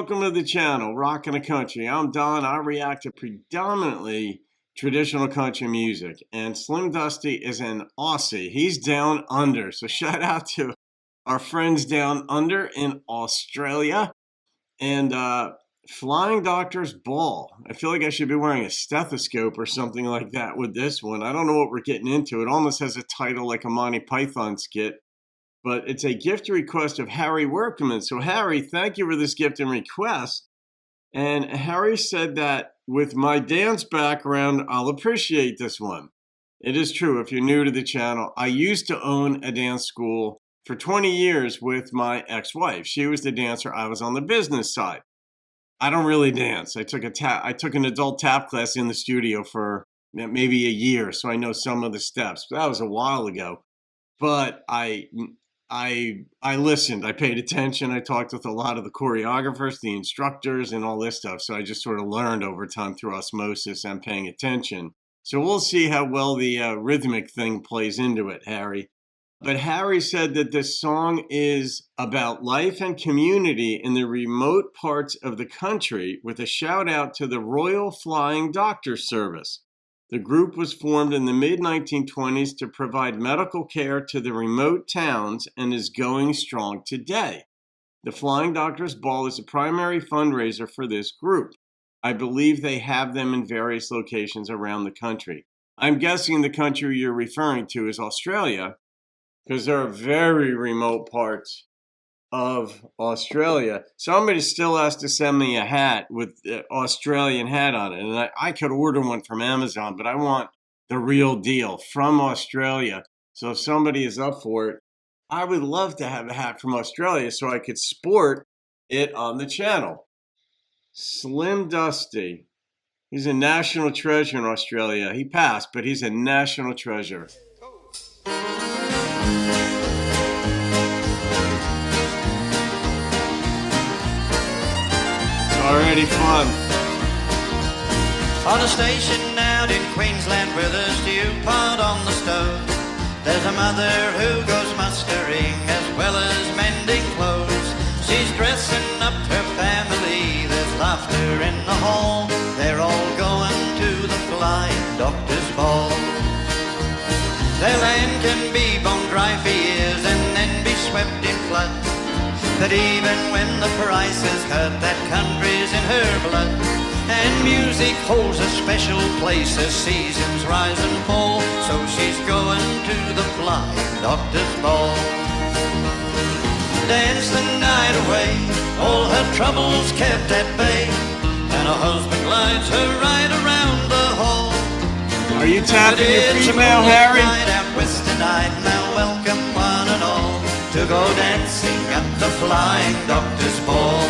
welcome to the channel, Rockin' the Country. I'm Don. I react to predominantly traditional country music. And Slim Dusty is an Aussie. He's down under. So shout out to our friends down under in Australia. And Flying Doctor's Ball. I feel like I should be wearing a stethoscope or something like that with this one. I don't know what we're getting into. It almost has a title like a Monty Python skit. But it's a gift request of Harry Workmon. So Harry, thank you for this gift and request. And Harry said that with my dance background, I'll appreciate this one. It is true. If you're new to the channel, I used to own a dance school for 20 years with my ex-wife. She was the dancer. I was on the business side. I don't really dance. I took an adult tap class in the studio for maybe a year, so I know some of the steps. But that was a while ago. But I listened, I paid attention, I talked with a lot of the choreographers, the instructors, and all this stuff. So I just sort of learned over time through osmosis and paying attention. So we'll see how well the rhythmic thing plays into it, Harry. But Harry said that this song is about life and community in the remote parts of the country with a shout out to the Royal Flying Doctor Service. The group was formed in the mid-1920s to provide medical care to the remote towns and is going strong today. The Flying Doctor's Ball is a primary fundraiser for this group. I believe they have them in various locations around the country. I'm guessing the country you're referring to is Australia, because there are very remote parts of Australia. Somebody still has to send me a hat with the Australian hat on it. And I could order one from Amazon, but I want the real deal from Australia. So if somebody is up for it, I would love to have a hat from Australia so I could sport it on the channel. Slim Dusty. He's a national treasure in Australia. He passed, but he's a national treasure. Already fun. On a station out in Queensland where there's stew pot on the stove, there's a mother who goes mustering as well as mending clothes. She's dressing up her family, there's laughter in the hall. They're all going to the Flying Doctor's Ball. Their land can be bone dry for years and then be swept in flood. But even when the price is cut, that country's in her blood. And music holds a special place as seasons rise and fall. So she's going to the Flying Doctor's Ball. Dance the night away, all her troubles kept at bay, and her husband glides her right around the hall. Are you tapping your feet now, Harry? Out west tonight, now welcome one and all to go dancing at the Flying Doctor's Ball.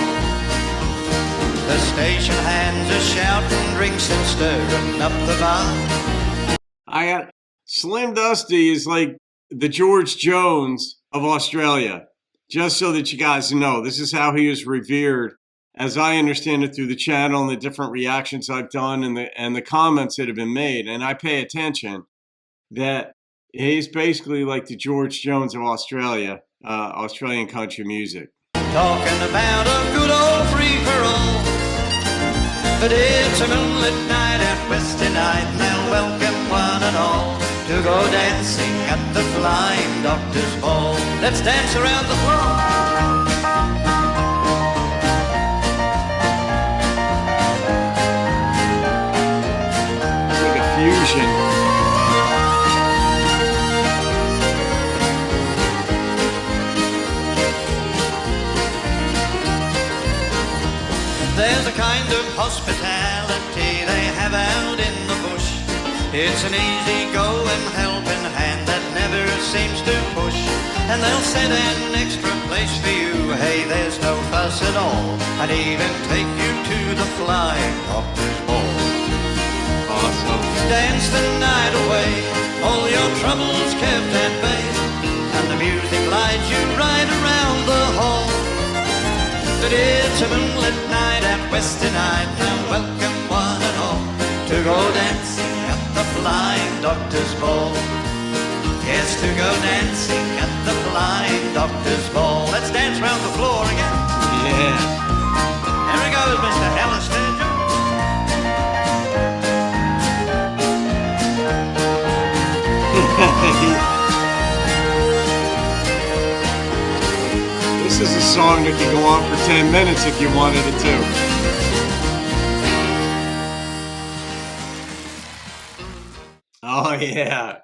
The station hands are shouting drinks and stirring up the bar. Slim Dusty is like the George Jones of Australia. Just so that you guys know, this is how he is revered, as I understand it through the channel and the different reactions I've done and the comments that have been made. And I pay attention that he's basically like the George Jones of Australia. Australian country music. Talking about a good old free-for-all, but it's a moonlit night out west tonight. Now welcome one and all to go dancing at the Flying Doctor's Ball. Let's dance around the floor. It's like a fusion. There's a kind of hospitality they have out in the bush. It's an easy-going helping hand that never seems to push. And they'll set an extra place for you, hey, there's no fuss at all. I'd even take you to the Flying Doctor's Ball. Awesome. Dance the night away, all your troubles kept at bay, and the music lights you right around the hall. But it's a moonlit night at west tonight. Now welcome one and all to go dancing at the Flying Doctor's Ball. Yes, to go dancing at the Flying Doctor's Ball. Let's dance round the floor again. Yeah. song that could go on for 10 minutes if you wanted it to. Oh, yeah.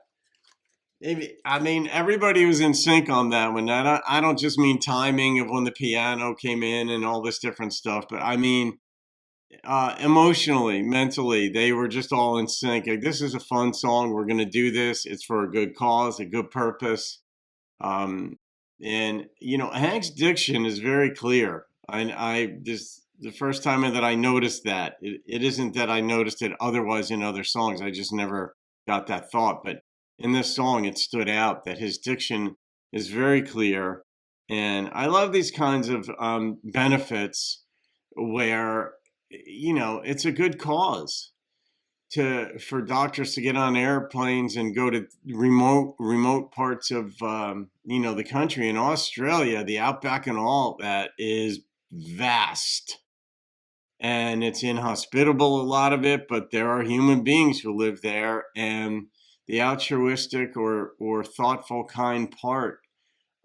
I mean, everybody was in sync on that one. I don't just mean timing of when the piano came in and all this different stuff, but I mean, emotionally, mentally, they were just all in sync. Like, this is a fun song. We're going to do this. It's for a good cause, a good purpose. Um, and Hank's diction is very clear. I this the first time that I noticed that it isn't that I noticed it otherwise in other songs. I just never got that thought. But in this song, it stood out that his diction is very clear. And I love these kinds of benefits where it's a good cause for doctors to get on airplanes and go to remote parts of the country. In Australia, the outback and all that is vast, and it's inhospitable, a lot of it, but there are human beings who live there, and the altruistic or thoughtful kind part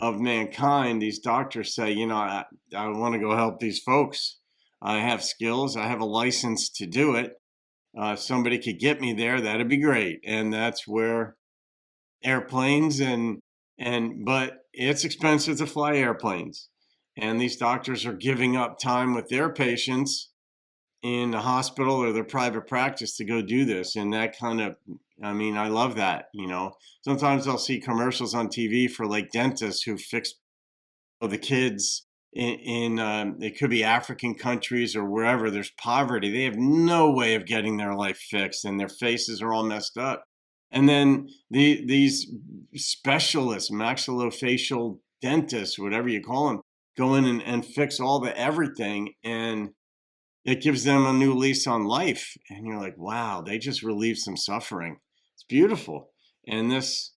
of mankind, these doctors say, I want to go help these folks. I have skills, I have a license to do it. If somebody could get me there, that'd be great. And that's where airplanes but it's expensive to fly airplanes. And these doctors are giving up time with their patients in the hospital or their private practice to go do this. And that I love that, Sometimes I'll see commercials on TV for like dentists who fix the kids in it could be African countries or wherever there's poverty. They have no way of getting their life fixed, and their faces are all messed up. And then these specialists, maxillofacial dentists, whatever you call them, go in and fix all the everything, and it gives them a new lease on life. And you're like, wow, they just relieved some suffering. It's beautiful. And this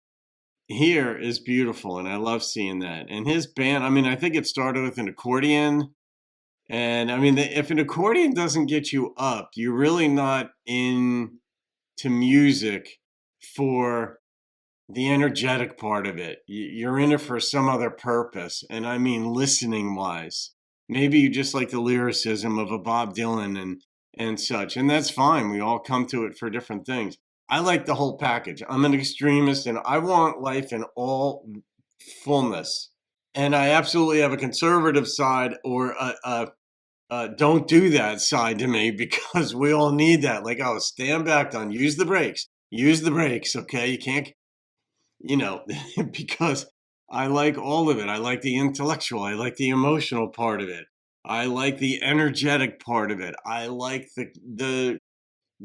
here is beautiful, and I love seeing that. And his band, I think it started with an accordion. And if an accordion doesn't get you up, you're really not into music for the energetic part of it. You're in it for some other purpose. And listening wise, maybe you just like the lyricism of a Bob Dylan and such. And that's fine. We all come to it for different things. I like the whole package. I'm an extremist, and I want life in all fullness. And I absolutely have a conservative side or a don't do that side to me, because we all need that. Like, oh, stand back, Don. Use the brakes. Use the brakes, okay? You can't, because I like all of it. I like the intellectual. I like the emotional part of it. I like the energetic part of it. I like the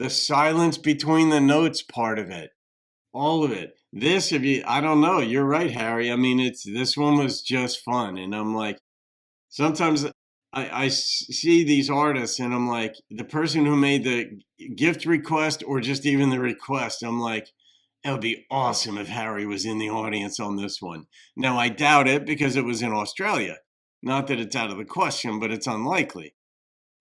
silence between the notes part of it, all of it. I don't know, you're right, Harry. This one was just fun. And I'm like, sometimes I see these artists and I'm like, the person who made the gift request or just even the request, I'm like, it would be awesome if Harry was in the audience on this one. Now, I doubt it because it was in Australia. Not that it's out of the question, but it's unlikely.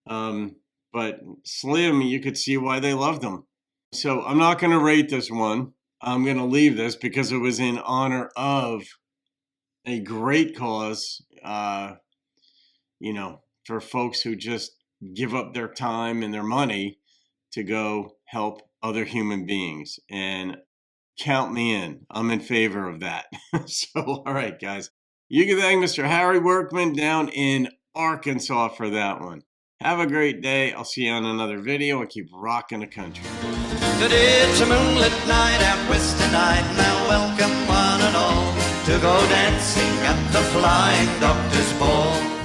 But Slim, you could see why they loved him. So I'm not going to rate this one. I'm going to leave this because it was in honor of a great cause, for folks who just give up their time and their money to go help other human beings. And count me in. I'm in favor of that. So, all right, guys. You can thank Mr. Harry Workmon down in Arkansas for that one. Have a great day. I'll see you on another video, and keep rocking the country. Today it's a moonlit night out west tonight. Now welcome one and all to go dancing at the Flying Doctor's Ball.